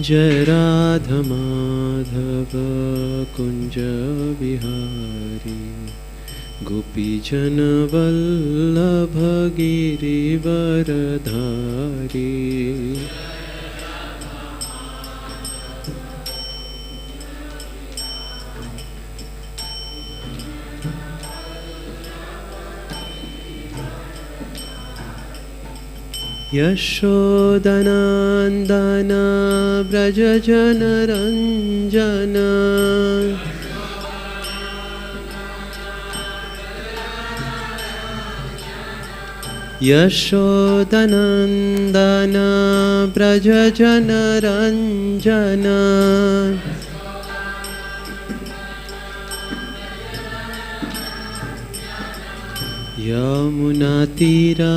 जय राधा माधव कुंज बिहारी गोपी जन वल्लभ गिरिवरधारी। यशोदनंदन व्रज जन रंजन यशोदनंदन व्रज जन रंजन यमुना तीरावनचारी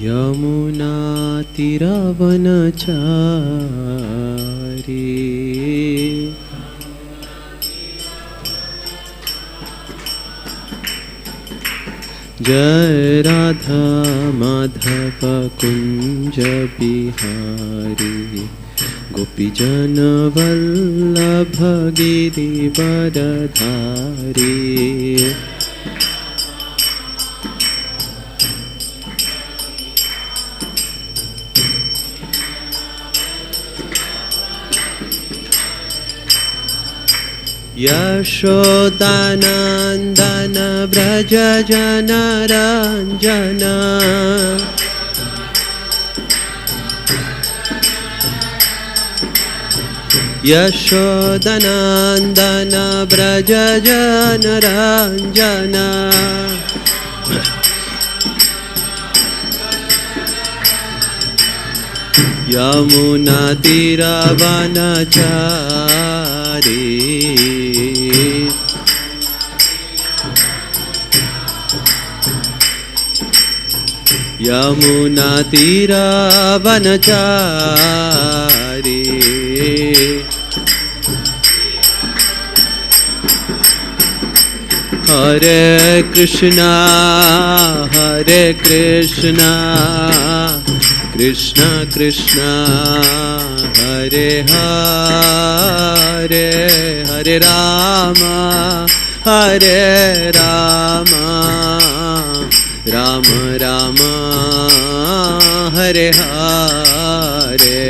यमुना तीरावनचारी। जय राधा माधव कुंज बिहारी गोपी जन वल्लभ गिरिवरधारी। यशोदानंदन व्रज जन रंजन यशोदानंदन व्रज जन रंजन यमुना तीरावनचारी यमुना तीरावनचारी। हरे कृष्णा कृष्ण कृष्ण हरे हरे हरे राम राम राम हरे हरे।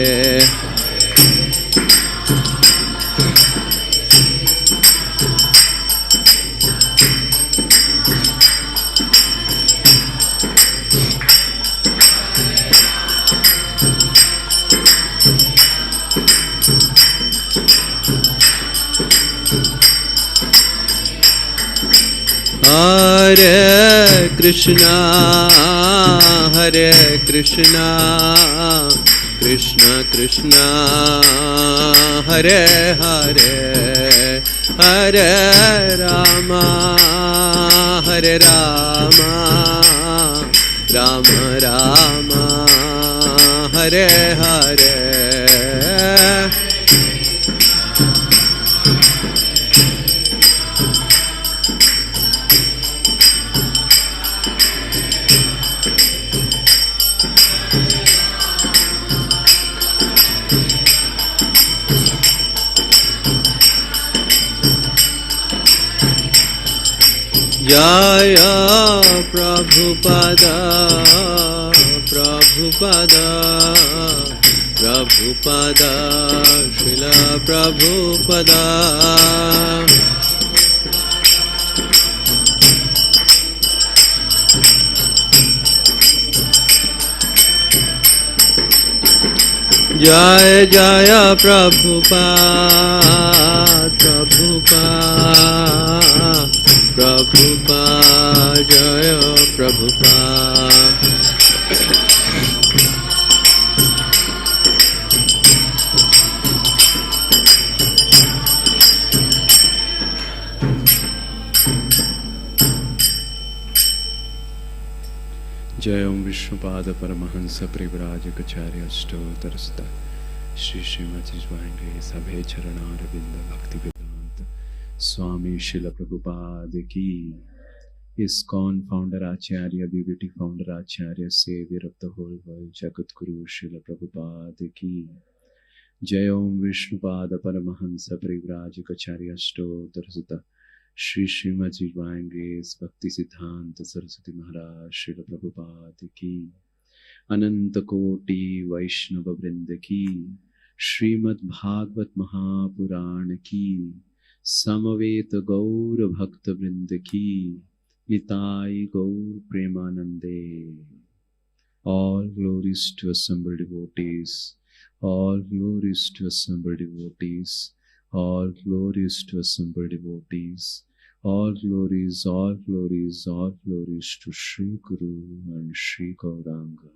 हरे कृष्णा कृष्ण कृष्ण हरे हरे हरे राम राम राम हरे हरे। जय प्रभुपद श्रील प्रभुपद। जय जय प्रभुपाद जय प्रभुपाद। जय ओम विष्णुपाद परमहंस परिव्राजकाचार्य अष्टोत्तरस्थ श्री श्रीमद् सभे चरणारविंद भक्ति वेदांत Swami Srila Prabhupada ki. ISKCON founder Acharya, BBT founder Acharya, savior of the whole world, Jagat Guru Srila Prabhupada ki. Jai Om Vishnupada Paramahansa Parivrajikacharya Stotrasutta Shri Srimad Divine Grace Bhakti Siddhanta Saraswati Maharaj Srila Prabhupada ki. Ananta Koti Vaishnava Vrinda ki. Srimad Bhagavat Mahapurana ki. Samaveta Gaur Bhakta Vrinda ki. Nitai Gaur Premanande. All glories to assembled devotees. All glories to assembled devotees. All glories to assembled devotees. All glories, all glories, all glories to Sri Guru and Sri Gauranga.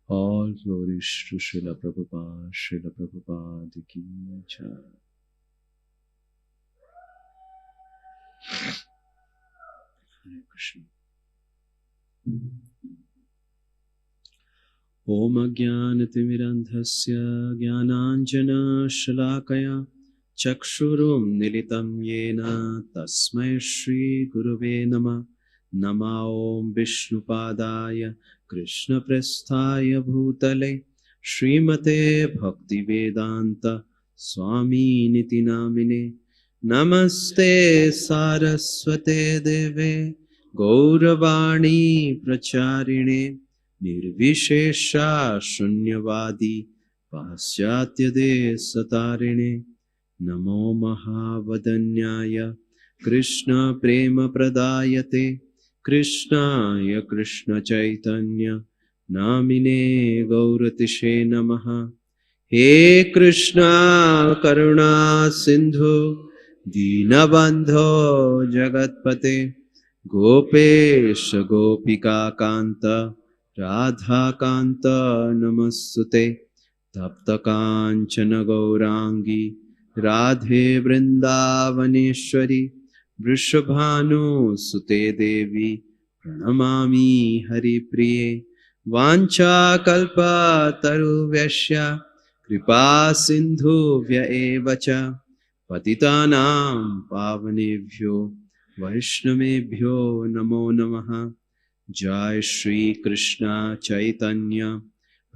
All glories to Srila Prabhupada ki jai. Hare Krishna. Om Ajnanatimirandhasya Jnananjana Shalakaya Chakshurum Nilitam Yena Tasmai Shri Gurave Nama Nama Om Vishnupadaya Krishna Prasthaya Bhutale Srimate Bhaktivedanta Swami Niti Namine Namaste Saraswate Deve Gauravani Pracharine Nirvishesha Shunyavadi Pasyatya Satarine Namo Mahavadanyaya Krishna Prema Pradayate Krishnaya Krishna Chaitanya Namine Gauratishe Namaha He Krishna Karuna Sindhu Dinabandho Jagatpate Gopesh Gopika Kanta Radha Kanta Namastute Tapta Kanchana Gaurangi Radhe Vrindavaneshwari Vrishabhanu Sute Devi Pranamami Hari Priye Vancha Kalpa Taru Vyashya Kripa Sindhu Vyaevacha Patitanam Pavanebhyo Vaishnavebhyo Namo Namaha Jai Shri Krishna Chaitanya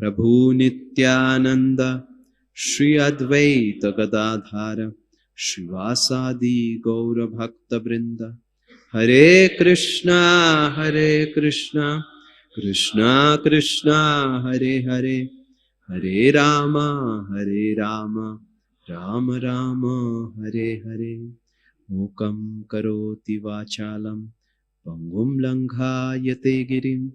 Prabhu Nityananda Shri Advaita Gadadhara Shivasadi Gaura Bhakta Vrinda Hare Krishna Krishna Krishna Hare Hare Hare Rama Rama Rama Hare Hare Mukam karoti vachalam Pangum Langhayate Girim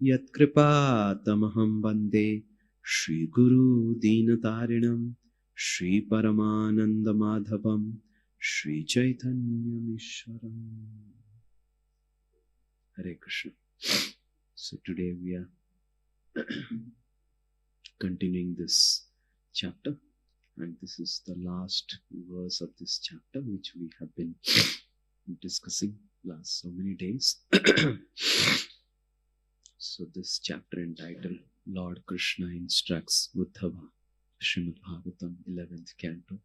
Yat Kripa Tamaham Bande Shri Guru Dinatarinam Shri Paramananda Madhavam Shri Chaitanya Mishwaram. Hare Krishna. So today we are continuing this chapter, and this is the last verse of this chapter which we have been discussing last so many days. So this chapter entitled Lord Krishna Instructs Uddhava, Srimad Bhagavatam 11th Canto,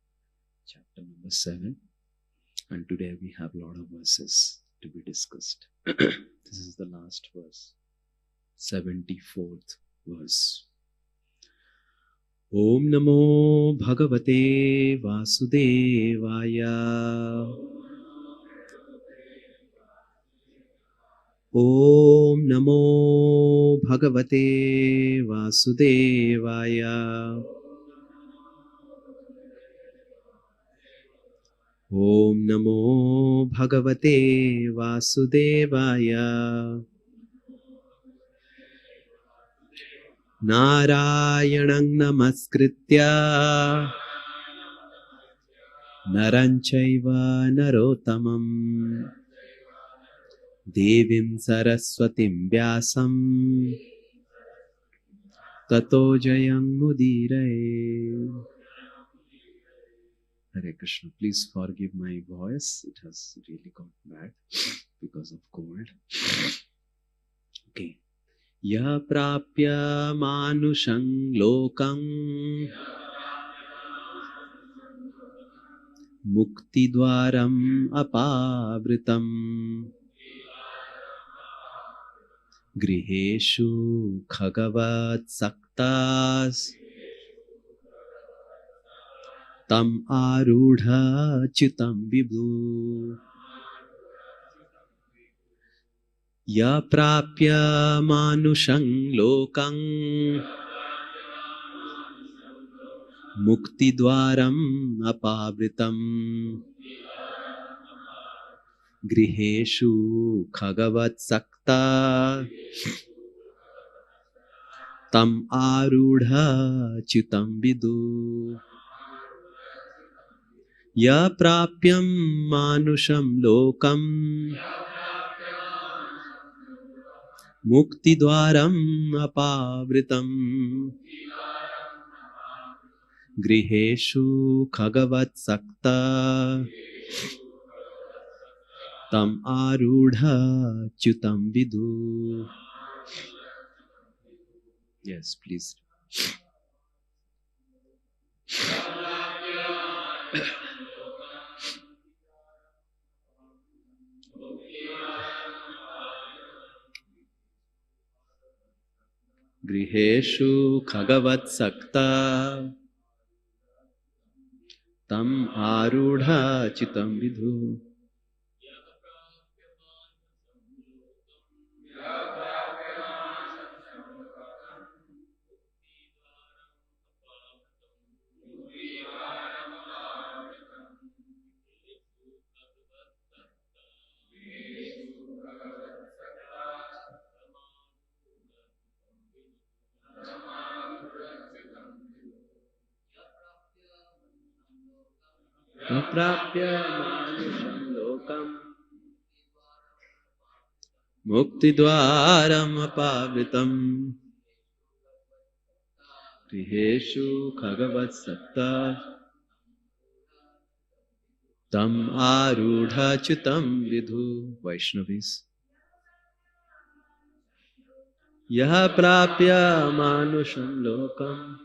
chapter number 7, and today we have a lot of verses to be discussed. This is the last verse, 74th verse. Om Namo Bhagavate Vasudevaya. Om Namo Bhagavate Vasudevaya. Om Namo Bhagavate Vasudevaya. Narayanang Namaskritya Naranchaiva Narotamam Devim Saraswatim Vyasam Tato Jayang Mudire. Hare Krishna. Please forgive my voice. It has really gone bad because of cold. Okay. Ya prapya manushang lokam Muktidwaram apavritam Griheshu khagavat saktas Tam arudha chitam vibhu Ya prapya manushang lokang Muktidwaram apavritam Griheshu khagavat sakta Tam arudha chitam vidu Ya prapyam manusham lokam Muktidwaram apavritam Griheshu khagavat sakta Tam arudha chutam vidu. Yes, please. Griheshu khagavat sakta Tam arudha chitam vidhu. Aprapya manusham lokam Muktidwaram apavritam Griheshu khagavat sakta Tam arudha chitam vidhu. Vaishnavis. Yaha prapya manusham lokam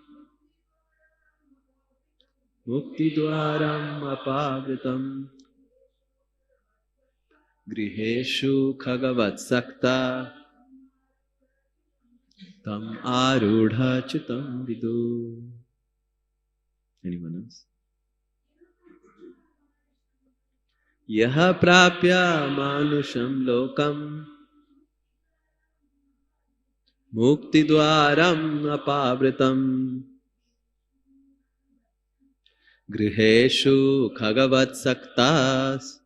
Muktidwaram apavritam Griheshu khagavat sakta Tam arudha chitam vidu. Anyone else? Yaha prapya manusham lokam Muktidwaram apavritam Griheshu khagavat saktas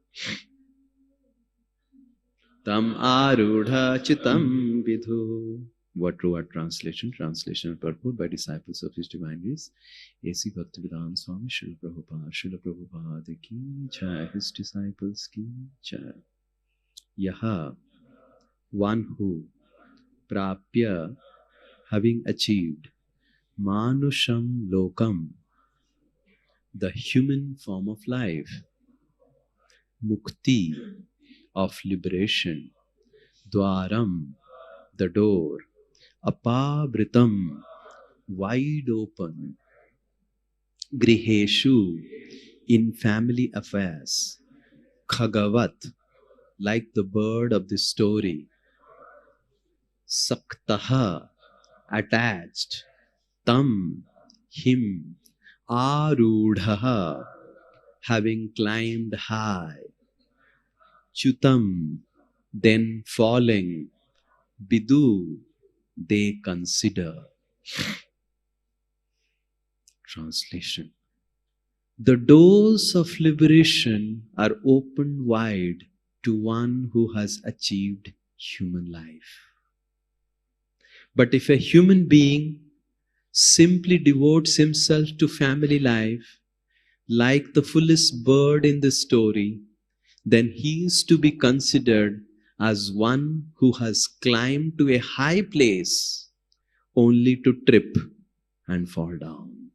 Tam arudha chitam vidhu. What word translation? Translation and purport by disciples of His Divine Grace A.C. Bhaktivedanta Swami Srila Prabhupada. Srila Prabhupada ki jai. His disciples ki jai. Yaha, one who, prapya, having achieved, manusham lokam, the human form of life, mukti, of liberation, dwaram, the door, apavritam, wide open, griheshu, in family affairs, khagavat, like the bird of the story, saktaha, attached, tam, him, arudhaha, having climbed high, chutam, then falling, bidu, they consider. Translation. The doors of liberation are opened wide to one who has achieved human life. But if a human being simply devotes himself to family life, like the foolish bird in the story, then he is to be considered as one who has climbed to a high place only to trip and fall down.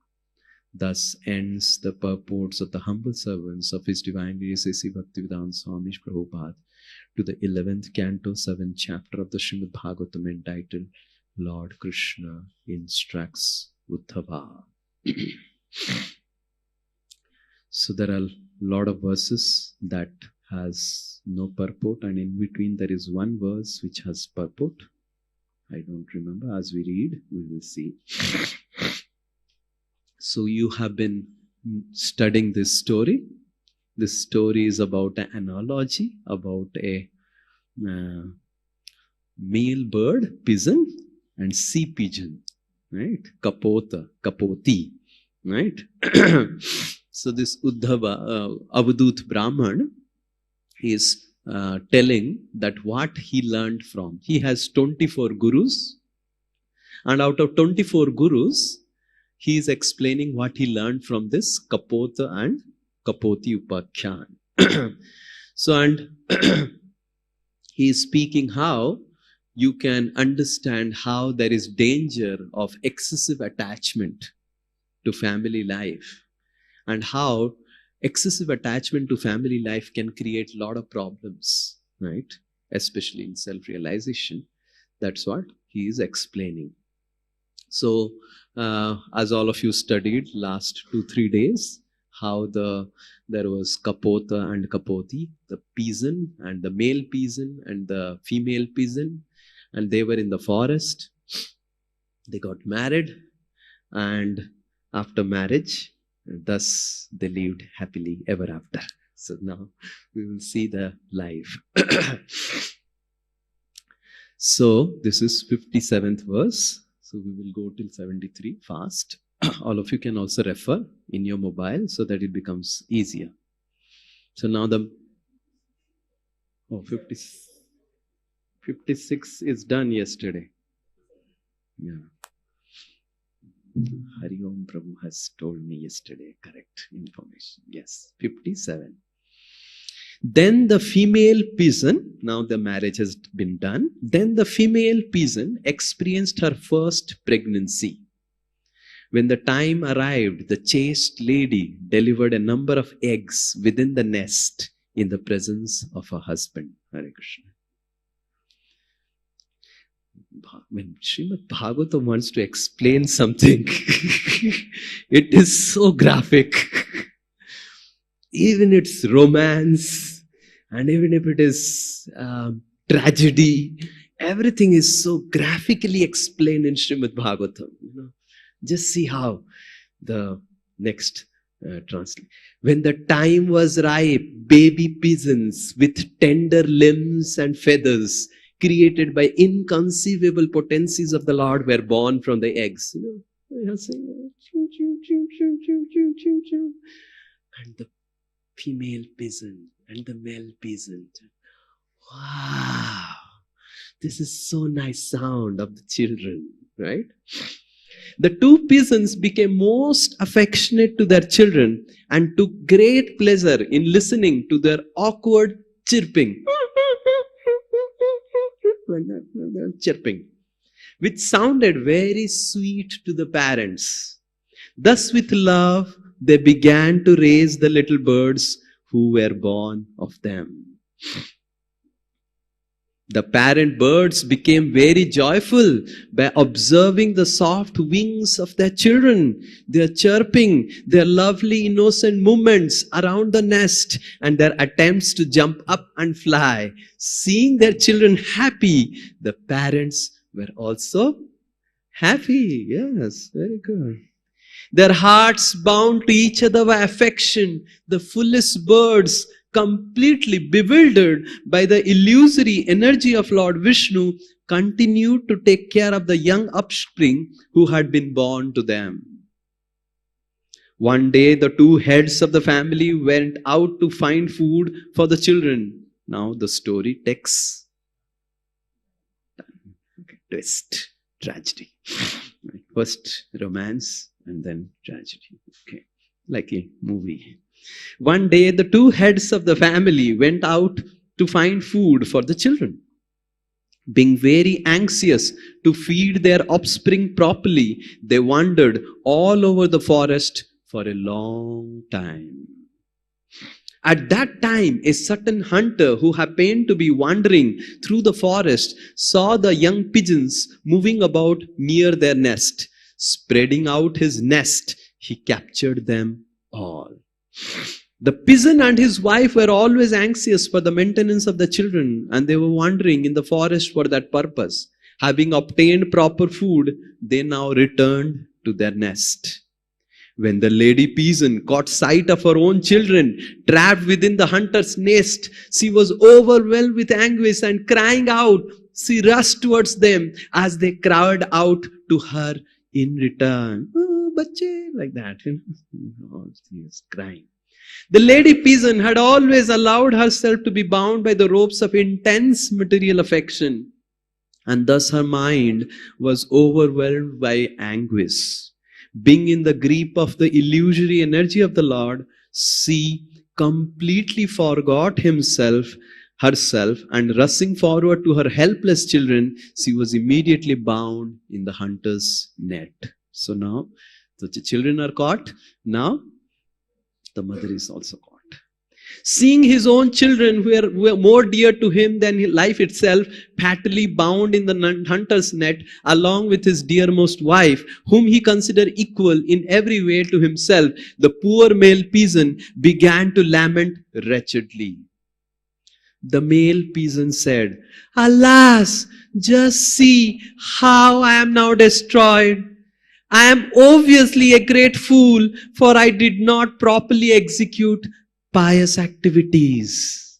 Thus ends the purports of the humble servants of His Divine Grace A.C. Bhaktivedanta Swami Prabhupada to the 11th canto, 7th chapter of the Srimad Bhagavatam, entitled Lord Krishna Instructs Uddhava. So there are lot of verses that has no purport, and in between there is one verse which has purport. I don't remember. As we read, we will see. So you have been studying this story. This story is about an analogy, about a male bird, pigeon, and sea pigeon, right? Kapota, kapoti, right? So this Uddhava, Avadut Brahman, is telling that what he learned from. He has 24 gurus, and out of 24 gurus, he is explaining what he learned from this Kapota and Kapoti Upakhyan. So, and he is speaking how you can understand how there is danger of excessive attachment to family life, and how excessive attachment to family life can create a lot of problems, right? Especially in self-realization. That's what he is explaining. So, as all of you studied last 2-3 days, how there was Kapota and Kapoti, the pigeon and the male pigeon and the female pigeon, and they were in the forest. They got married, and after marriage, thus they lived happily ever after. So now we will see the life. So this is 57th verse. So we will go till 73 fast. All of you can also refer in your mobile so that it becomes easier. So now 56 is done yesterday. Yeah. Hari Om Prabhu has told me yesterday correct information. Yes, 57. Then the female pigeon, now the marriage has been done, then the female pigeon experienced her first pregnancy. When the time arrived, the chaste lady delivered a number of eggs within the nest in the presence of her husband. Hare Krishna. When Srimad Bhagavatam wants to explain something, it is so graphic. Even it's romance, and even if it is tragedy, everything is so graphically explained in Srimad Bhagavatam. You know, just see how the next translate. When the time was ripe, baby pigeons with tender limbs and feathers, created by inconceivable potencies of the Lord, were born from the eggs. You know, and the female pigeon and the male pigeon. Wow, this is so nice sound of the children, right? The two pigeons became most affectionate to their children and took great pleasure in listening to their awkward chirping. Chirping, which sounded very sweet to the parents. Thus, with love, they began to raise the little birds who were born of them. The parent birds became very joyful by observing the soft wings of their children, their chirping, their lovely innocent movements around the nest, and their attempts to jump up and fly. Seeing their children happy, the parents were also happy. Yes, very good. Their hearts bound to each other by affection. The foolish birds, completely bewildered by the illusory energy of Lord Vishnu, continued to take care of the young offspring who had been born to them. One day, the two heads of the family went out to find food for the children. Now the story takes twist, tragedy. First romance and then tragedy. Okay, like a movie. One day, the two heads of the family went out to find food for the children. Being very anxious to feed their offspring properly, they wandered all over the forest for a long time. At that time, a certain hunter who happened to be wandering through the forest saw the young pigeons moving about near their nest. Spreading out his nest, he captured them all. The peasant and his wife were always anxious for the maintenance of the children, and they were wandering in the forest for that purpose. Having obtained proper food, they now returned to their nest. When the lady peasant caught sight of her own children trapped within the hunter's nest, she was overwhelmed with anguish and crying out. She rushed towards them as they cried out to her in return. Oh, bache, like that. Oh, she is crying. The lady peasant had always allowed herself to be bound by the ropes of intense material affection, and thus her mind was overwhelmed by anguish. Being in the grip of the illusory energy of the Lord, she completely forgot herself, and rushing forward to her helpless children, she was immediately bound in the hunter's net. So now the children are caught. Now the mother is also caught. Seeing his own children who were more dear to him than life itself, fatally bound in the hunter's net, along with his dearmost wife, whom he considered equal in every way to himself, the poor male peasant began to lament wretchedly. The male peasant said, "Alas, just see how I am now destroyed. I am obviously a great fool, for I did not properly execute pious activities.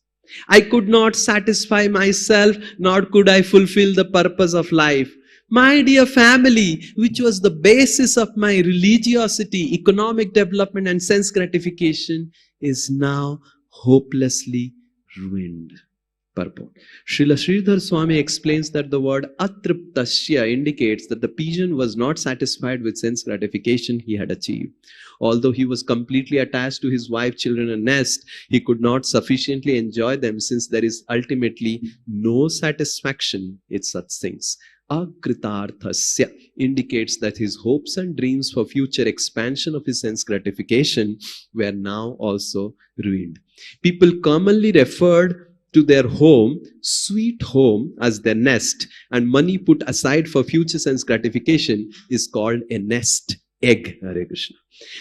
I could not satisfy myself, nor could I fulfill the purpose of life. My dear family, which was the basis of my religiosity, economic development and sense gratification, is now hopelessly ruined." Purport. Srila Sridhar Swami explains that the word atriptasya indicates that the peasant was not satisfied with sense gratification he had achieved. Although he was completely attached to his wife, children and nest, he could not sufficiently enjoy them, since there is ultimately no satisfaction in such things. Akritarthasya indicates that his hopes and dreams for future expansion of his sense gratification were now also ruined. People commonly referred to their home, sweet home, as their nest, and money put aside for future sense gratification is called a nest egg. Hare Krishna.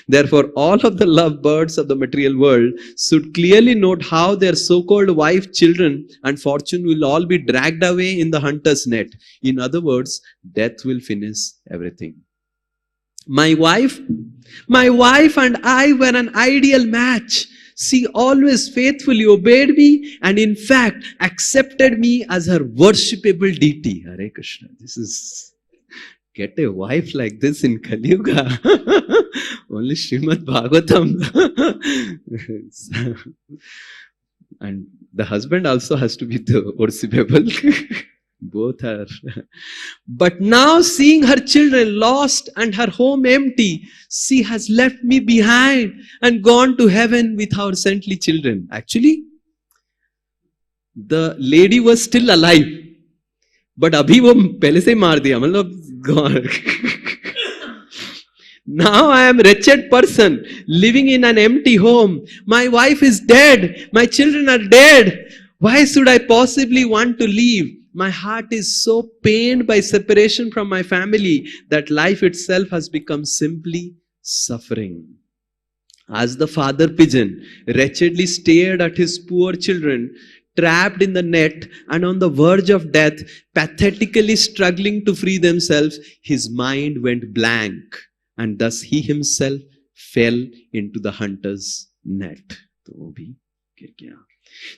Therefore, all of the love birds of the material world should clearly note how their so-called wife, children, and fortune will all be dragged away in the hunter's net. In other words, death will finish everything. My wife and I were an ideal match. She always faithfully obeyed me and in fact accepted me as her worshipable deity. Hare Krishna. This is, get a wife like this in Kali Yuga. Only Srimad Bhagavatam. And the husband also has to be the worshipable. Both are. But now, seeing her children lost and her home empty, she has left me behind and gone to heaven with our saintly children. Actually, the lady was still alive, but abhi wo pehle se maar diya, matlab gone. Now I am a wretched person living in an empty home. My wife is dead. My children are dead. Why should I possibly want to leave? My heart is so pained by separation from my family that life itself has become simply suffering. As the father pigeon wretchedly stared at his poor children, trapped in the net and on the verge of death, pathetically struggling to free themselves, his mind went blank, and thus he himself fell into the hunter's net.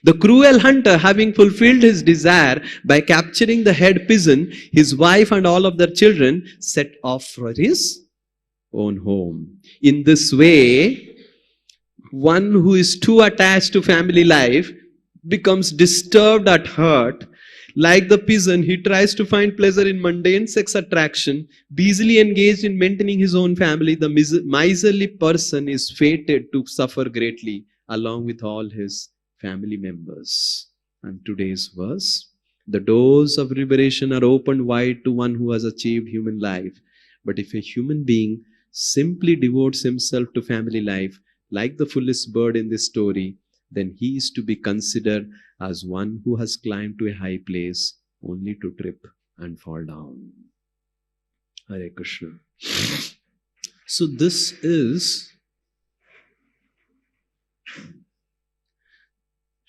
The cruel hunter, having fulfilled his desire by capturing the head peasant, his wife and all of their children, set off for his own home. In this way, one who is too attached to family life becomes disturbed at heart. Like the peasant, he tries to find pleasure in mundane sex attraction, busily engaged in maintaining his own family. The miserly person is fated to suffer greatly along with all his family members. And today's verse: the doors of liberation are opened wide to one who has achieved human life. But if a human being simply devotes himself to family life, like the foolish bird in this story, then he is to be considered as one who has climbed to a high place only to trip and fall down. Hare Krishna. So this is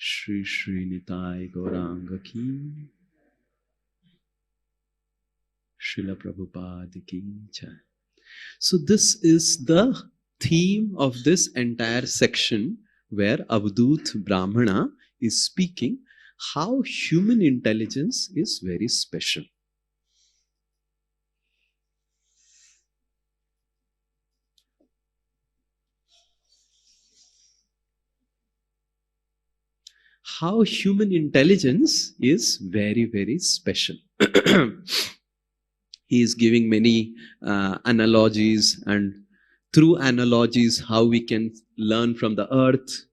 Shri Shri Nitai Gauranga ki, Srila Prabhupada ki jai. So this is the theme of this entire section, where Avadut Brahmana is speaking how human intelligence is very special. How human intelligence is very, very special. He is giving many analogies, and through analogies, how we can learn from the earth,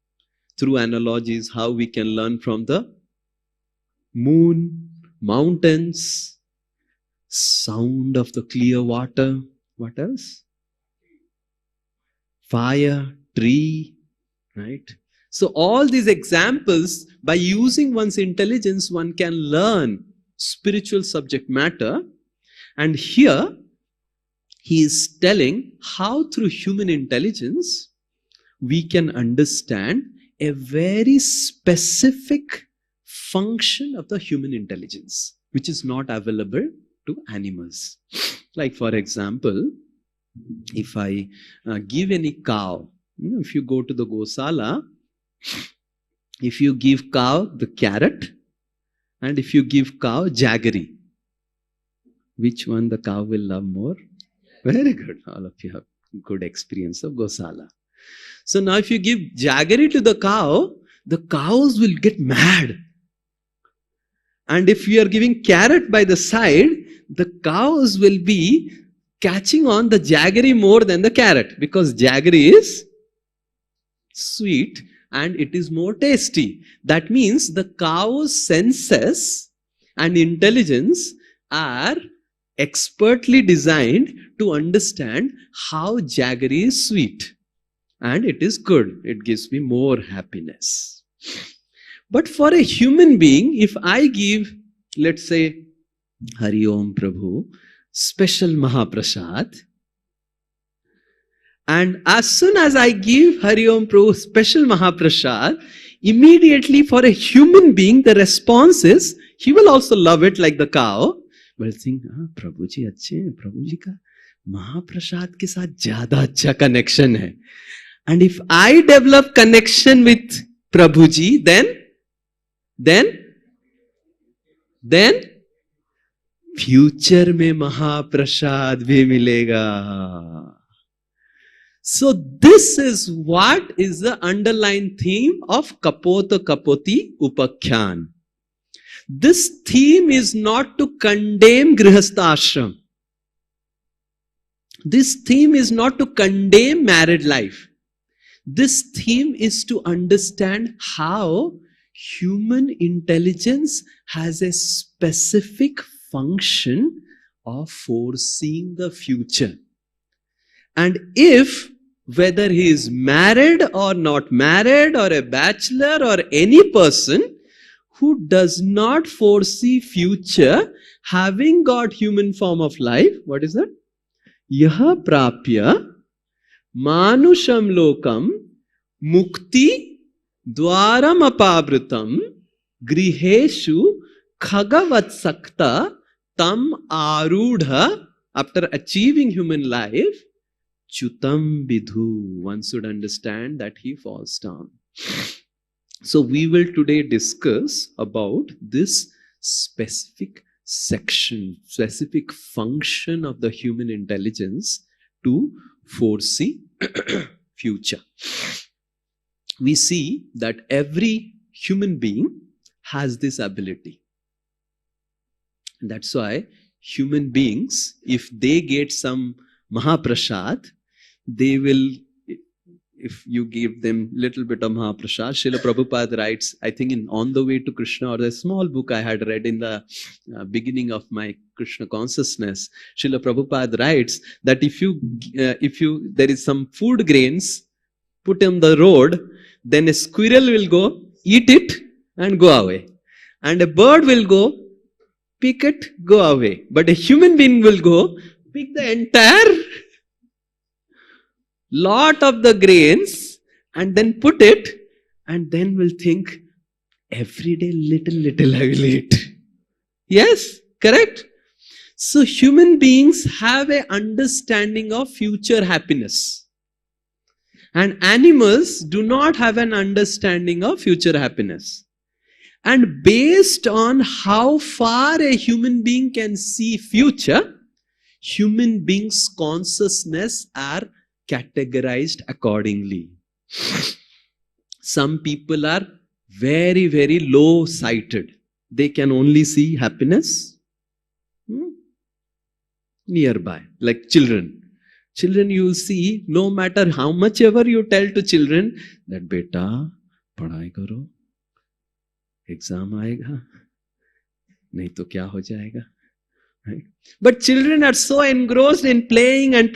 through analogies, how we can learn from the moon, mountains, sound of the clear water. What else? Fire, tree, right? So all these examples, by using one's intelligence, one can learn spiritual subject matter. And here, he is telling how through human intelligence, we can understand a very specific function of the human intelligence, which is not available to animals. Like for example, if I give any cow, if you go to the Gosala, if you give cow the carrot, and if you give cow jaggery, which one the cow will love more? Very good. All of you have good experience of Gosala. So now if you give jaggery to the cows will get mad. And if you are giving carrot by the side, the cows will be catching on the jaggery more than the carrot, because jaggery is sweet and it is more tasty. That means the cow's senses and intelligence are expertly designed to understand how jaggery is sweet. And it is good. It gives me more happiness. But for a human being, if I give, let's say, Hari Om Prabhu, special Mahaprasad, and as soon as I give Hari Om Prabhu special Mahaprasad, immediately for a human being, the response is, he will also love it like the cow. Will think, Prabhu ji अच्छे हैं, Prabhu ji का Mahaprasad के साथ ज़्यादा अच्छा connection है. And if I develop connection with Prabhu ji, then future में Mahaprasad भी मिलेगा. So this is what is the underlying theme of Kapota Kapoti Upakhyan. This theme is not to condemn Grihastha ashram. This theme is not to condemn married life. This theme is to understand how human intelligence has a specific function of foreseeing the future. And if, whether he is married or not married, or a bachelor, or any person who does not foresee future, having got human form of life, what is that? Yaha prapya manusham lokam mukti dwaram apavritam griheshu khagavat sakta tam arudha. After achieving human life, chutam bidhu, one should understand that he falls down. So we will today discuss about this specific section, specific function of the human intelligence to foresee future. We see that every human being has this ability. That's why human beings, if they get some Mahaprasad, they will, if you give them little bit of Mahaprasad, Srila Prabhupada writes, I think in On the Way to Krishna, or the small book I had read in the beginning of my Krishna consciousness, Srila Prabhupada writes that if you there is some food grains put on the road, then a squirrel will go eat it and go away, and a bird will go pick it, go away, but a human being will go pick the entire lot of the grains and then put it, and then will think, Every day, little I will eat. Yes, correct? So human beings have an understanding of future happiness. And animals do not have an understanding of future happiness. And based on how far a human being can see future, human beings' consciousness are categorized accordingly. Some people are very low sighted. They can only see happiness nearby, like children. Children, you will see, no matter how much ever you tell to children that beta, padhai karo, exam aayega, nahi to kya ho jayega. Right? But children are so engrossed in playing, they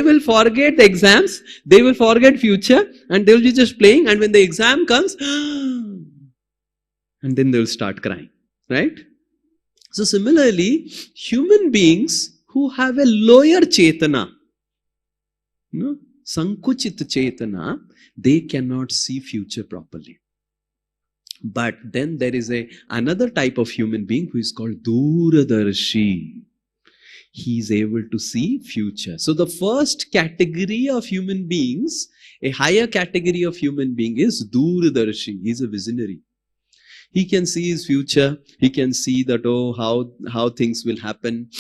will forget the exams, they will forget future, and they will be just playing, and when the exam comes, and then they will start crying. Right? So similarly, human beings who have a lower chetana, sankuchit chetana, they cannot see future properly. But then there is another type of human being who is called Duradarshi. He is able to see future. So the first category of human beings, a higher category of human being is Duradarshi. He is a visionary. He can see his future. He can see that, how things will happen.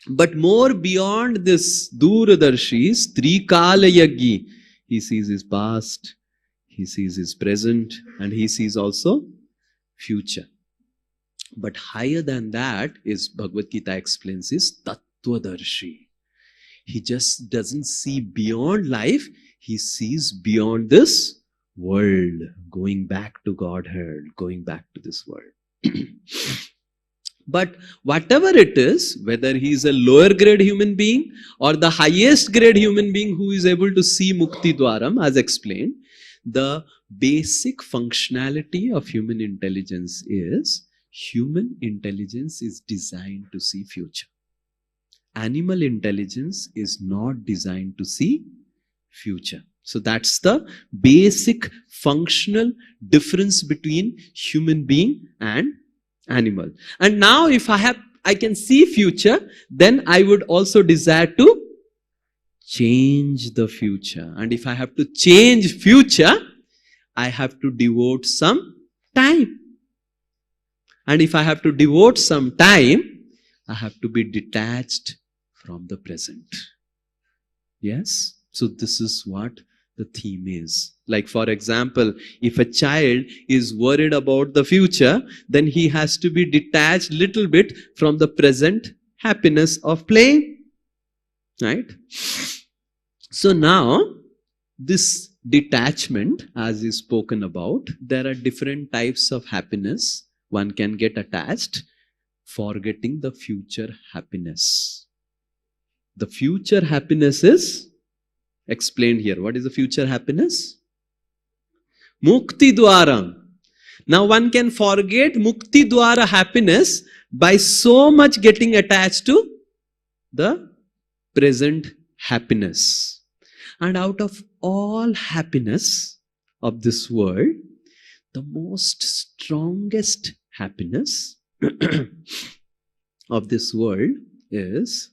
But more beyond this Duradarshi is Trikalayagi. He sees his past, he sees his present, and he sees also future. But higher than that is, Bhagavad Gita explains, is Tattvadarshi. He just doesn't see beyond life, he sees beyond this world, going back to Godhead, going back to this world. But whatever it is, whether he is a lower grade human being or the highest grade human being who is able to see Mukti Dwaram, as explained, the basic functionality of human intelligence is designed to see future. Animal intelligence is not designed to see future. So that's the basic functional difference between human being and animal. And now if I can see future, then I would also desire to change the future. And if I have to change future, I have to devote some time. And if I have to devote some time, I have to be detached from the present. Yes? So this is what the theme is. Like, for example, if a child is worried about the future, then he has to be detached little bit from the present happiness of playing. Right? So now, this detachment, as is spoken about, there are different types of happiness. One can get attached, forgetting the future happiness. The future happiness is explained here. What is the future happiness? Mukti Dwaram. Now one can forget Mukti Dwara happiness by so much getting attached to the present happiness. And out of all happiness of this world, the most strongest happiness of this world is,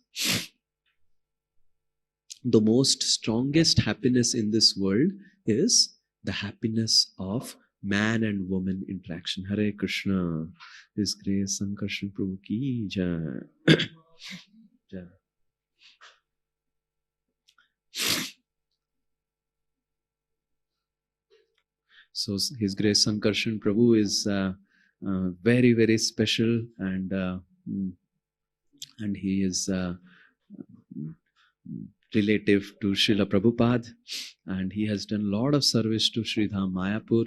the most strongest happiness in this world is the happiness of man and woman interaction. Hare Krishna. His grace, Sankarshan Prabhu ki jai. Jai. So His Grace Sankarshan Prabhu is very special, and he is relative to Srila Prabhupada, and he has done a lot of service to Sridham Mayapur,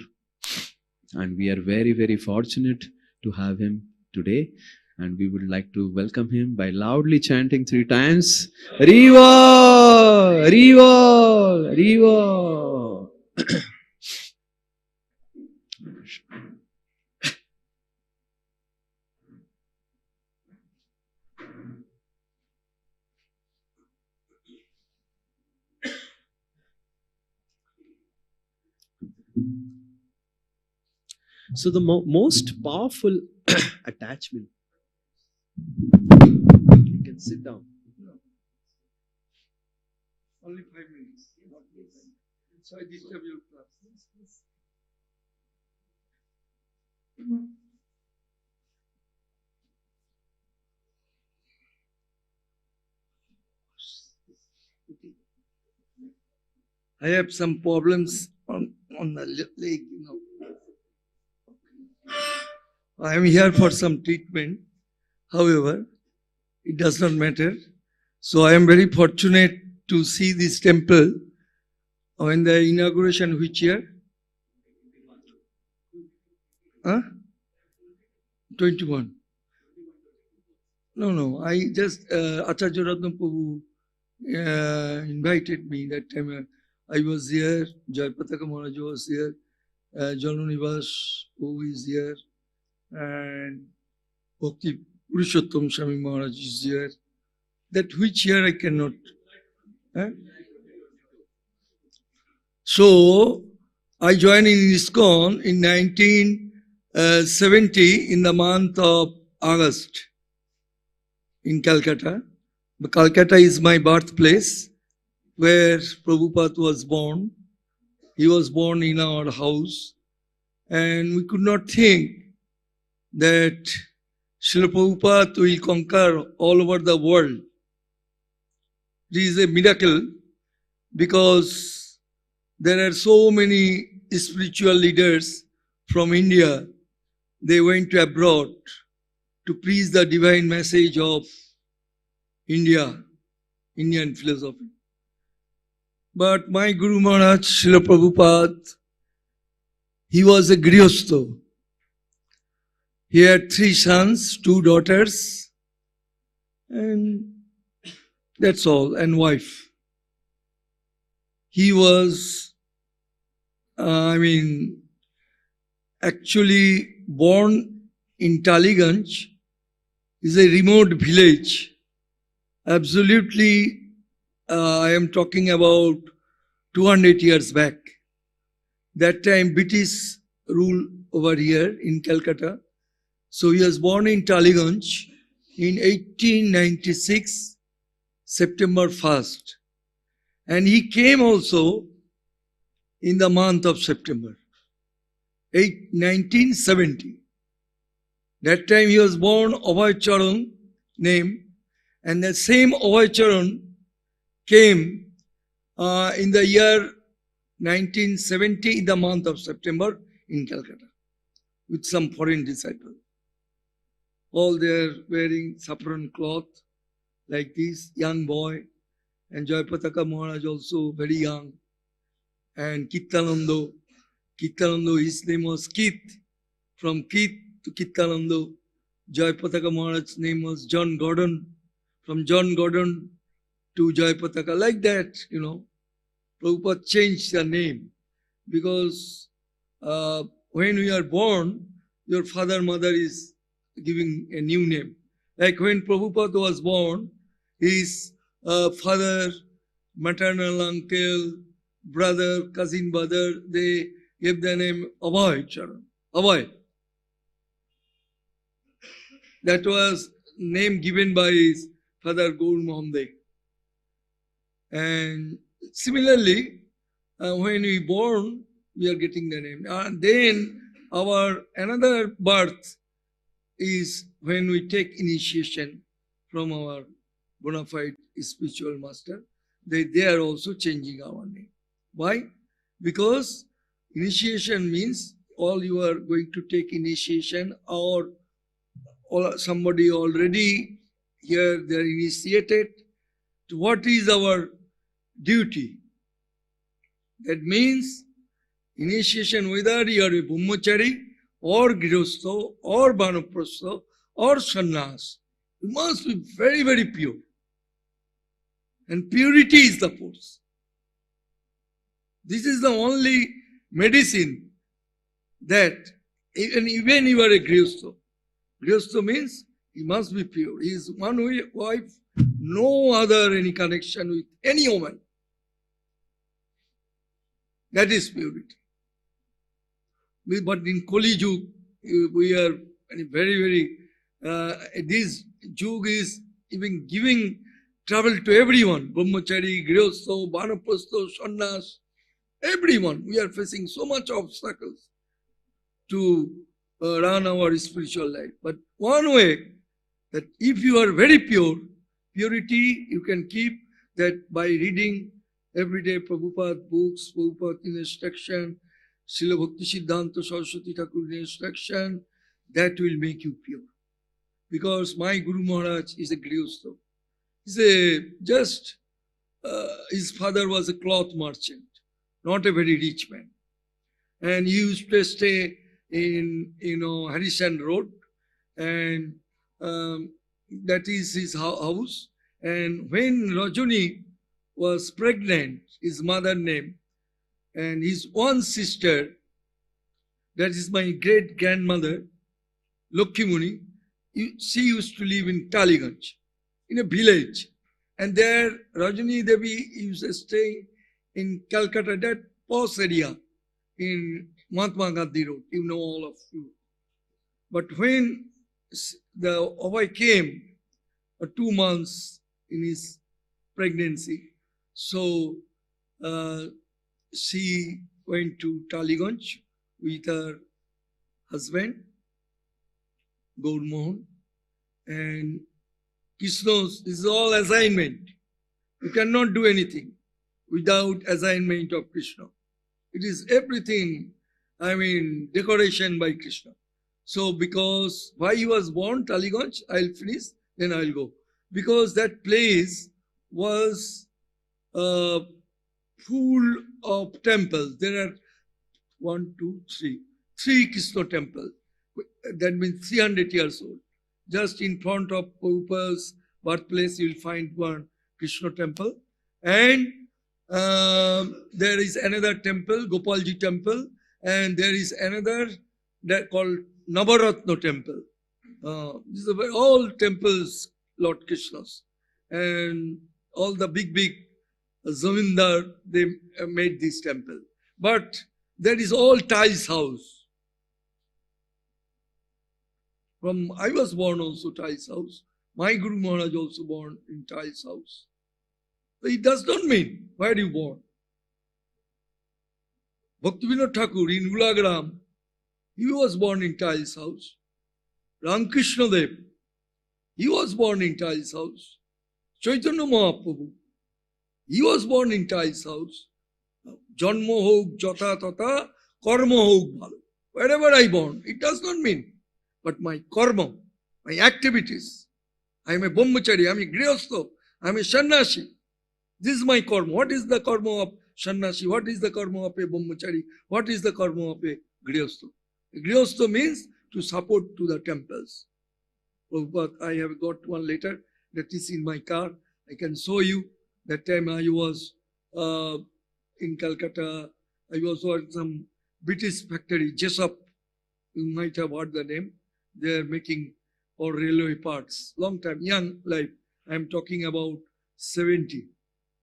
and we are very fortunate to have him today, and we would like to welcome him by loudly chanting 3 times, Hariva, Hariva, Hariva. So the most powerful attachment. You can sit down. Only 5 minutes. So I disturb your class. I have some problems on the leg, I am here for some treatment. However, it does not matter. So I am very fortunate to see this temple when the inauguration, which year? 21. No. I just, Acharya Ratna Prabhu invited me that time. I was here, Jayapataka Maharaj was here, Janunivas Prabhu is here, and Bhakti Purushottam Swami Maharaj is here. That which year I cannot. So, I joined in ISKCON in 1970 in the month of August in Calcutta. But Calcutta is my birthplace where Prabhupada was born. He was born in our house, and we could not think that Srila Prabhupada will conquer all over the world. This is a miracle because there are so many spiritual leaders from India. They went to abroad to preach the divine message of India, Indian philosophy. But my Guru Maharaj, Srila Prabhupada, he was a Grihastha. He had 3 sons, 2 daughters, and that's all, and wife. He was, actually born in Taliganj. It's a remote village. Absolutely, I am talking about 200 years back. That time British rule over here in Calcutta. So he was born in Taliganj in 1896, September 1st. And he came also in the month of September, 1970. That time he was born Abhay Charan name, and the same Abhay Charan came in the year 1970 in the month of September in Calcutta with some foreign disciples. All they are wearing saffron cloth like this, young boy, and Jayapataka Maharaj also very young, and Kittanando, his name was Kit. From Kit to Kittanando, Jayapataka Maharaj's name was John Gordon. From John Gordon to Jayapataka, like that, Prabhupada changed the name because when we are born, your father, mother is giving a new name. Like when Prabhupada was born, his father, maternal uncle, brother, cousin brother, they gave the name Abhay Charan. Abhay. That was name given by his father Gaur Mohammed. And similarly, when we born, we are getting the name. And then our another birth is when we take initiation from our bona fide spiritual master. They are also changing our name. Why? Because initiation means all you are going to take initiation, or somebody already here they are initiated. What is our duty? That means initiation, whether you are a Brahmachari or Grihastha or Vanaprastha or Sannyas, you must be very, very pure. And purity is the force. This is the only medicine that even you are a Grihastha. Grihastha means he must be pure. He is one wife, no other any connection with any woman. That is purity. But in Kali Yug, we are very, this Yug is even giving trouble to everyone. Brahmachari, Grihastha, Vanaprastha, Sannyas, everyone. We are facing so much obstacles to run our spiritual life. But one way, that if you are very pure, purity you can keep that by reading everyday Prabhupada books, Prabhupada instruction, Srila Bhakti Siddhanta Saraswati Thakur instruction, that will make you pure. Because my Guru Maharaj is a Grihastha. His father was a cloth merchant, not a very rich man. And he used to stay in, Harrison Road, and that is his house. And when Rajani was pregnant, his mother name, and his one sister, that is my great-grandmother, Lokshimuni, she used to live in Taliganj, in a village. And there, Rajani Devi used to stay in Kolkata, that posh area, in Mahatma Gandhi Road, you know, all of you. But when the boy came, 2 months in his pregnancy, so she went to Taliganj with her husband, Gaur Mohan, and Krishna's, this is all assignment. You cannot do anything without assignment of Krishna. It is everything, decoration by Krishna. So because why he was born, Taliganj, I'll finish, then I'll go. Because that place was full of temples. There are 3 Krishna temples. That means 300 years old. Just in front of Prabhupada's birthplace, you will find one Krishna temple. And there is another temple, Gopalji temple, and there is another that called Navaratna temple. These are all temples, Lord Krishna's. And all the big Zamindar, they made this temple. But that is all tiles house. I was born also tiles house. My Guru Maharaj also born in tiles house. So it does not mean where you born. Bhaktivinoda Thakur in Ulagram, he was born in tiles house. Ramkrishna Dev, he was born in tiles house. Chaitanya Mahaprabhu, he was born in tiles house. Janma hok, jata tata, karma hok bhalo. Wherever I born, it does not mean. But my karma, my activities, I am a brahmachari, I am a grihastha, I am a sannyasi. This is my karma. What is the karma of sannyasi? What is the karma of a brahmachari? What is the karma of a grihastha? Grihastha means to support to the temples. Prabhupada, I have got one letter that is in my car. I can show you. That time I was in Kolkata. I was at some British factory, Jessup. You might have heard the name. They are making all railway parts. Long time, young life. I am talking about 70.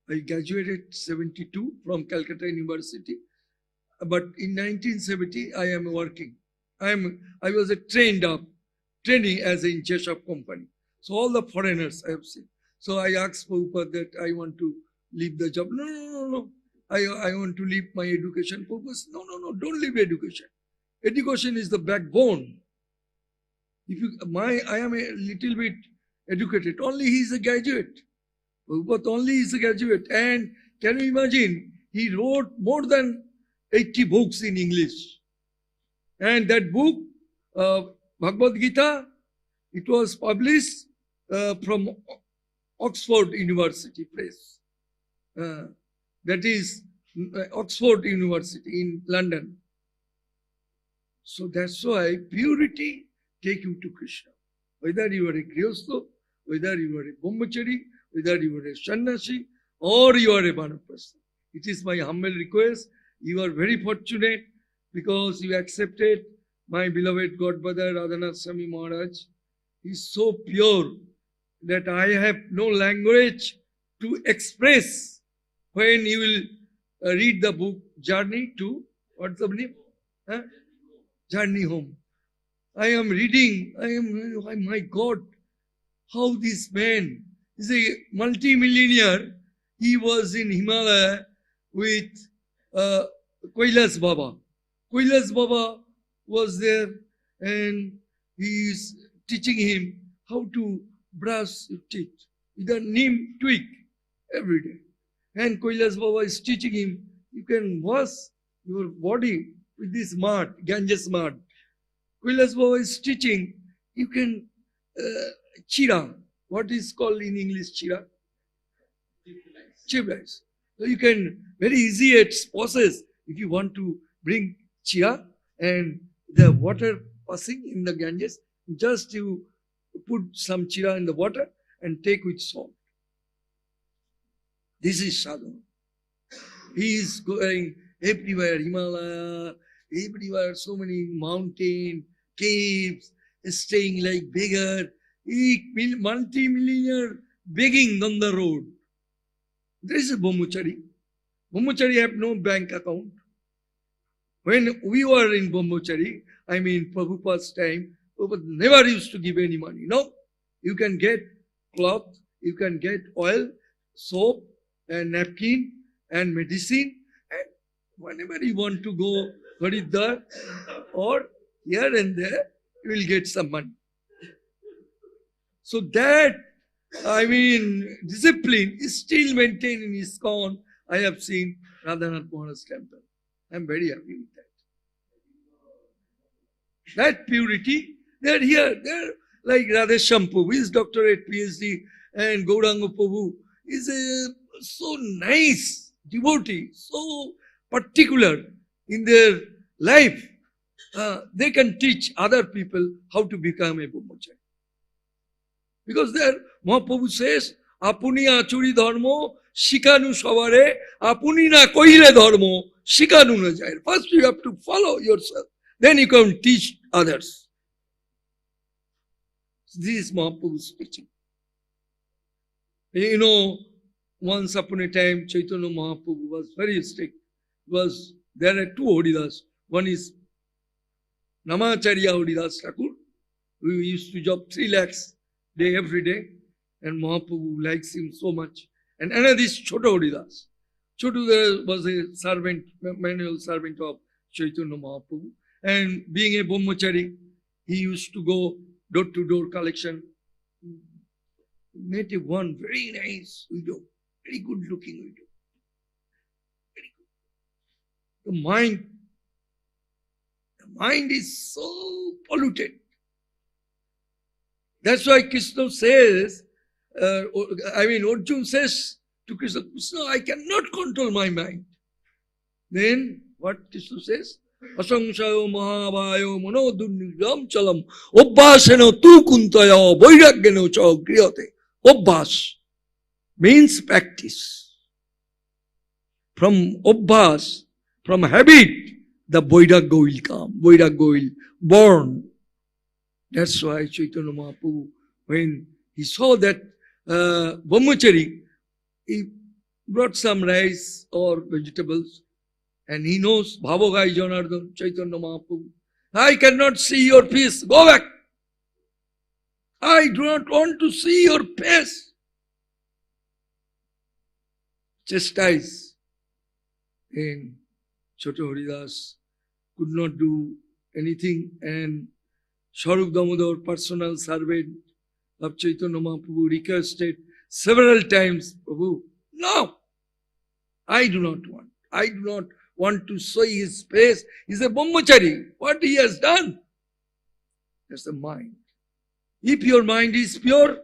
I graduated 72 from Calcutta University. But in 1970, I am working. I was training as in Jessup company. So all the foreigners I have seen. So I asked Prabhupada that I want to leave the job. No. I want to leave my education. Prabhupada said, no, don't leave education. Education is the backbone. I am a little bit educated. Only he is a graduate. Prabhupada only is a graduate. And can you imagine? He wrote more than 80 books in English. And that book, Bhagavad Gita, it was published from Oxford University Press. That is Oxford University in London. So that's why purity take you to Krishna. Whether you are a grihastha, whether you are a brahmachari, whether you are a sannyasi, or you are a vanaprastha. It is my humble request. You are very fortunate because you accepted my beloved Godbrother Radhanath Swami Maharaj. He is so pure that I have no language to express. When you will read the book Journey to, what's the name? journey home. I am reading, my God, how this man is a multi-millionaire. He was in Himalaya with Kailas Baba. Kailas Baba was there and he is teaching him how to brush your teeth with a neem twig every day. And Kailas Baba is teaching him, you can wash your body with this mud, Ganges mud. Kailas Baba is teaching, you can chira. What is called in English chira? Chip rice. So you can very easy its process if you want to bring chira and the water passing in the Ganges, just you put some chira in the water and take with salt. This is sadhana. He is going everywhere, Himalaya, everywhere, so many mountain, caves, staying like beggar, multi-millionaire begging on the road. There is a Brahmachari. Brahmachari have no bank account. When we were in Brahmachari, I mean Prabhupada's time, Prabhupada never used to give any money. No, you can get cloth, you can get oil, soap, and napkin, and medicine, and whenever you want to go Haridwar or here and there, you will get some money. So that, I mean, discipline is still maintained in ISKCON. I have seen Radhanath Maharaj's temple. I am very happy with that. That purity, they are here. They are like Radhesham Prabhu, his doctorate, PhD, and Gauranga Prabhu is a so nice devotee, so particular in their life. They can teach other people how to become a brahmachari. Because there, Mahaprabhu says, Apuni achuri dharmo, shikanu savare, apuni na koile dharmo, shikanu na jair. First you have to follow yourself, then you can teach others. This is Mahaprabhu's teaching. You know, once upon a time, Chaitanya Mahaprabhu was very strict. There are two Haridas. One is Namacharya Haridas Thakur. We used to job 3 lakhs day every day, and Mahaprabhu likes him so much. And another is Choto Haridas. Choto was a servant, manual servant of Chaitanya Mahaprabhu. And being a brahmachari, he used to go door to door collection. Met one very nice widow, very good looking widow. Very good. The mind is so polluted. That's why Krishna says, Arjuna says to Krishna, Krishna, I cannot control my mind. Then what Krishna says? Asangshayo mahabhayo manodurnigram chalam obbhasena tu kuntaya vairagyano cha griyate. Obbhas means practice. From obbhas, from habit, the vairagya will come, vairagya will born. That's why Chaitanya Mahaprabhu, when he saw that brahmachari, he brought some rice or vegetables, and he knows, Bhavagai Janardhan, Chaitanya Mahaprabhu, I cannot see your face, go back. I do not want to see your face. Chastise. And Choto Haridas could not do anything, and Swarup Damodar, personal servant of Chaitanya Mahaprabhu, requested several times, Prabhu, no, I do not want. I do not want to see his face. He's a brahmachari. What he has done? That's the mind. If your mind is pure,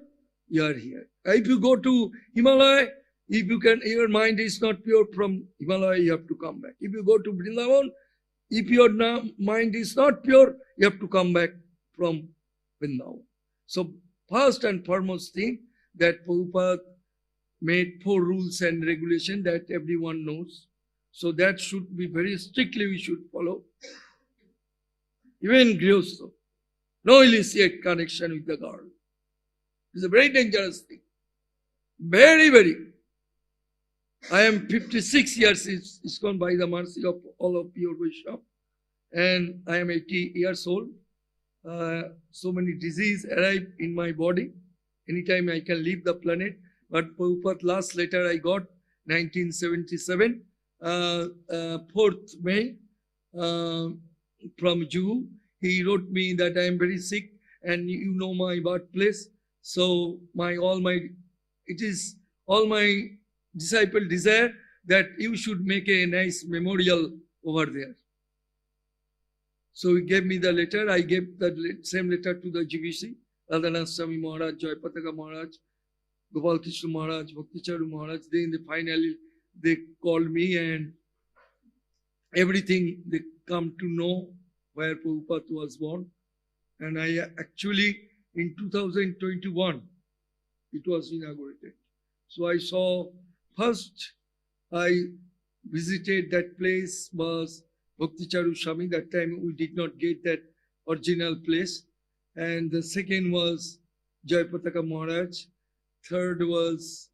you are here. If you go to Himalaya, your mind is not pure from Himalaya, you have to come back. If you go to Vrindavan, if your mind is not pure, you have to come back from Vrindavan. So first and foremost thing that Prabhupada made 4 rules and regulations that everyone knows. So that should be very strictly we should follow. Even Grihastha, no illicit connection with the girl. It's a very dangerous thing. Very, very. I am 56 years, it's gone by the mercy of all of your Vaishnava. and I am 80 years old. So many diseases arrive in my body. Anytime I can leave the planet. But Prabhupada last letter I got 1977, 4th May, from Jew. He wrote me that I am very sick and you know my birthplace. So all my disciple desire that you should make a nice memorial over there. So he gave me the letter. I gave the same letter to the GBC, Radhanath Swami Maharaj, Jayapataka Maharaj, Gopal Krishna Maharaj, Bhakti Charu Maharaj. Then finally they called me and everything they come to know where Prabhupada was born. And I actually in 2021 it was inaugurated. So I saw first I visited that place was Bhakti Charu Swami. That time we did not get that original place. And the second was Jayapataka Maharaj. Third was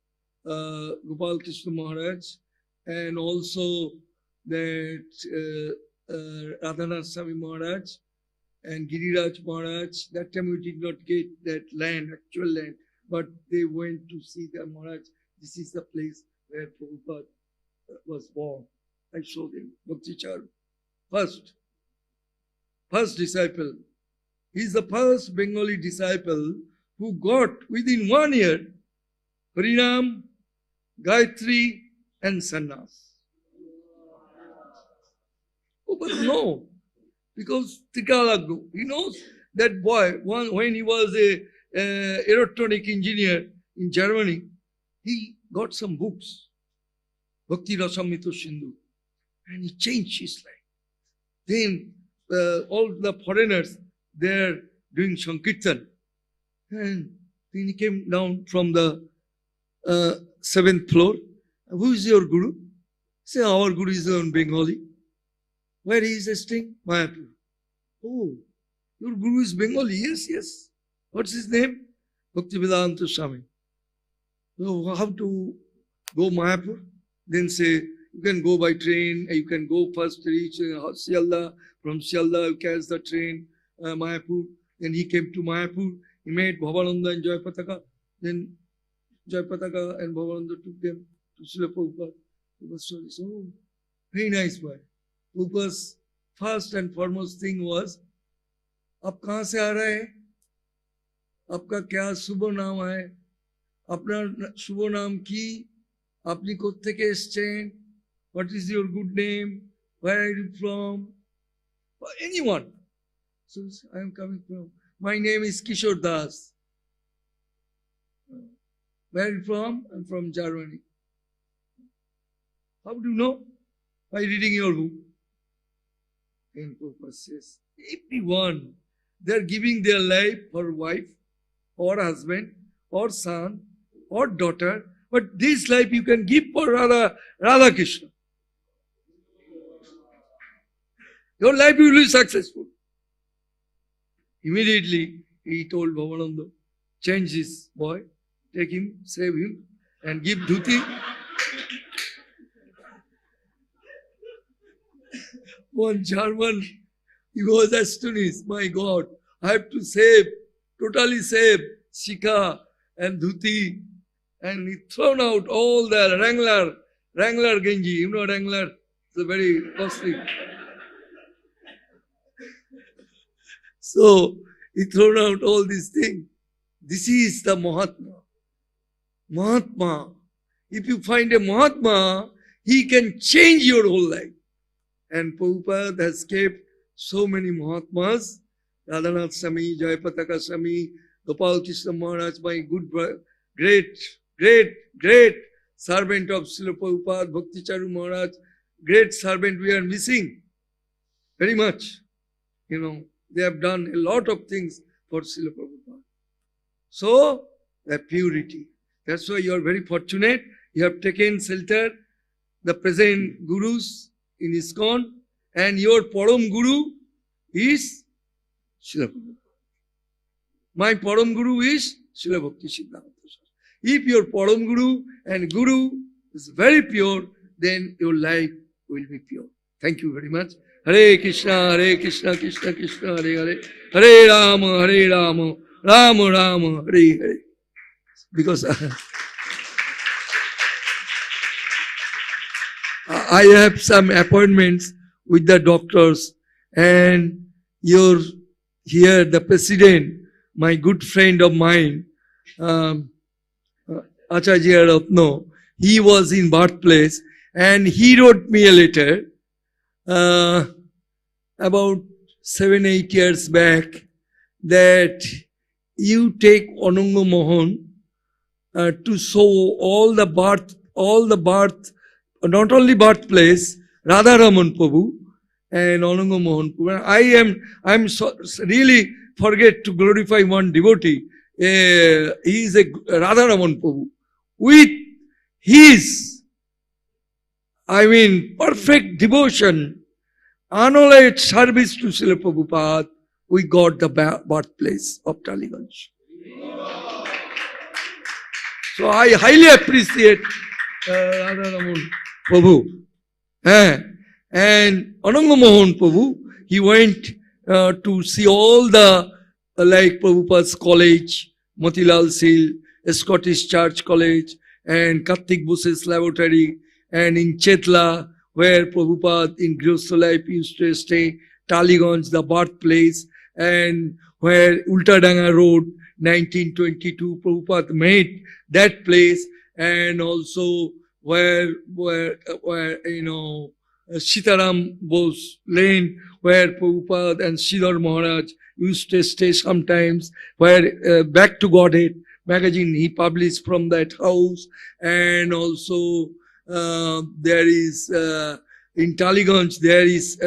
Gopal Krishna Maharaj. And also that Radhanath Swami Maharaj and Giriraj Maharaj. That time we did not get that land, actual land. But they went to see the Maharaj. This is the place where Prabhupada was born. I showed him Bhakti Charu. First disciple. He is the first Bengali disciple who got within 1 year Harinam, Gayatri and Sannyas. Oh, but no, because Tikalaggu, he knows that boy, when he was a electronic engineer in Germany, he got some books, Bhakti Rasamrita Sindhu, and he changed his life. Then all the foreigners, they're doing Sankirtan. And then he came down from the 7th floor. Who is your guru? Say, our guru is on Bengali. Where he is staying? Mayapur. Oh, your guru is Bengali? Yes, yes. What's his name? Bhaktivedanta Swami. So how to go Mayapur? Then say, you can go by train, you can go first to reach Sialda. From Sialda, you catch the train, Mayapur. Then he came to Mayapur. He met Bhavananda and Jayapataka. Then Jayapataka and Bhavananda took them to Srila Prabhupada. So, very nice boy. Prabhupada's first and foremost thing was, आप कहाँ से आ रहे हैं? आपका क्या शुभ नाम है? अपना शुभ नाम की? आपने कोत्थेके एसेछेन? What is your good name? Where are you from? For anyone. So I am coming from. My name is Kishore Das. Where are you from? I'm from Germany. How do you know? By reading your book. And Prabhupada says, everyone, they are giving their life for wife, or husband, or son, or daughter, but this life you can give for Radha Krishna. Your life will be successful. Immediately, he told Bhavananda, change this boy, take him, save him, and give dhuti. One German, he was astonished, my God, I have to save, totally save Shikha and dhuti. And he thrown out all the Wrangler Genji. You know Wrangler? It's a very costly. So, he thrown out all these things. This is the Mahatma. Mahatma. If you find a Mahatma, he can change your whole life. And Prabhupada has kept so many Mahatmas. Radhanath Swami, Jayapataka Swami, Gopal Krishna Maharaj, my good brother, great servant of Srila Prabhupada, Bhakti Charu Maharaj, great servant we are missing very much. You know, they have done a lot of things for Srila Prabhupada. So, the purity. That's why you are very fortunate. You have taken shelter, the present gurus in ISKCON, and your Param Guru is Srila Prabhupada. My Param Guru is Srila Bhakti Siddhanta. If your Param Guru and Guru is very pure, then your life will be pure. Thank you very much. Hare Krishna, Krishna Krishna, Hare Rama, Rama Rama, Hare Hare. Because I have some appointments with the doctors, and you're here, the president, my good friend of mine, Acharya Ratno, he was in birthplace, and he wrote me a letter about 7-8 years back that you take Ananga Mohan to show all the birth, not only birthplace, Radharaman Prabhu and Ananga Mohan Prabhu. I'm really forget to glorify one devotee. He is a Radharaman Prabhu. With his, perfect devotion, unalloyed service to Srila Prabhupada, we got the birthplace of Taliganj. So I highly appreciate Radharaman Prabhu. And Ananga Mohan Prabhu, he went to see all the, like Prabhupada's college, Motilal Sil, Scottish Church College, and Kartik Bose's laboratory, and in Chetla, where Prabhupada in Grihastha life used to stay, Taliganj, the birthplace, and where Ultadanga Road, 1922, Prabhupada made that place, and also where Sitaram Bose Lane, where Prabhupada and Sridhar Maharaj used to stay sometimes, where Back to Godhead magazine he published from that house, and also there is in Taliganj there is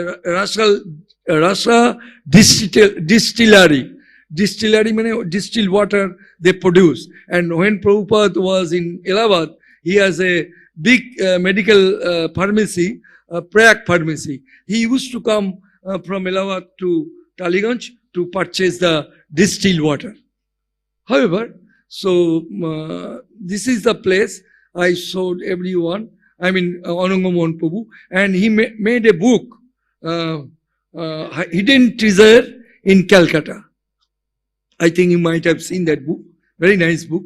Rasa distillery. Distillery means distilled water they produce. And when Prabhupada was in Allahabad, he has a big medical pharmacy, Prayak pharmacy. He used to come from Allahabad to Taliganj to purchase the distilled water. However, so this is the place I showed everyone. Ananga Mohan Prabhu, and he made a book, Hidden Treasure in Calcutta. I think you might have seen that book. Very nice book.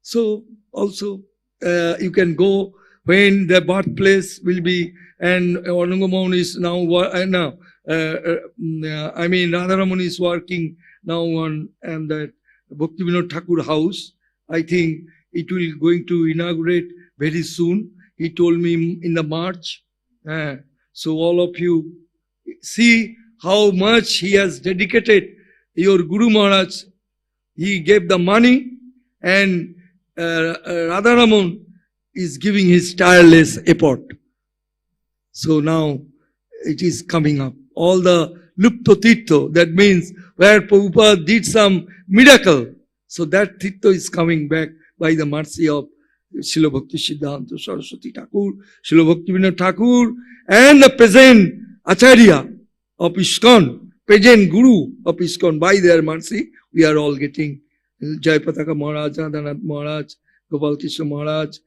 So also you can go when the birthplace will be, and Ananga Mohan is now Radharaman is working now on and that Bhakti Vinod Thakur house. I think it will going to inaugurate very soon. He told me in the March. So all of you see how much he has dedicated. Your Guru Maharaj, he gave the money, and Radharaman is giving his tireless effort. So now it is coming up. All the Lupto Tirtho, that means where Prabhupada did some miracle. So that Tirtho is coming back by the mercy of Srila Bhakti Siddhanta Saraswati Thakur, Srila Bhakti Vinod Thakur, and the present Acharya of ISKCON, present Guru of ISKCON. By their mercy, we are all getting Jayapataka Maharaj, Radhanath Maharaj, Gopal Krishna Maharaj,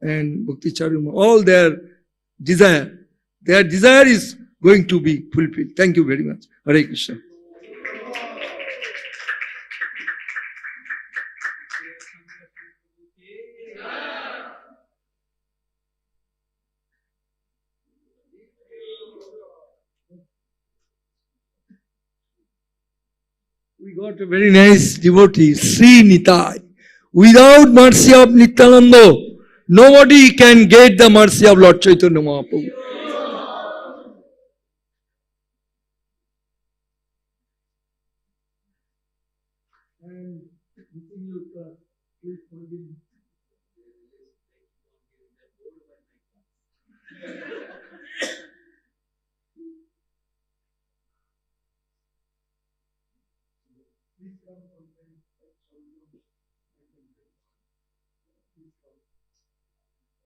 and Bhakti Charu, all their desire. Their desire is going to be fulfilled. Thank you very much. Hare Krishna. We got a very nice devotee, Sri Nitai. Without mercy of Nityananda, nobody can get the mercy of Lord Chaitanya Mahaprabhu.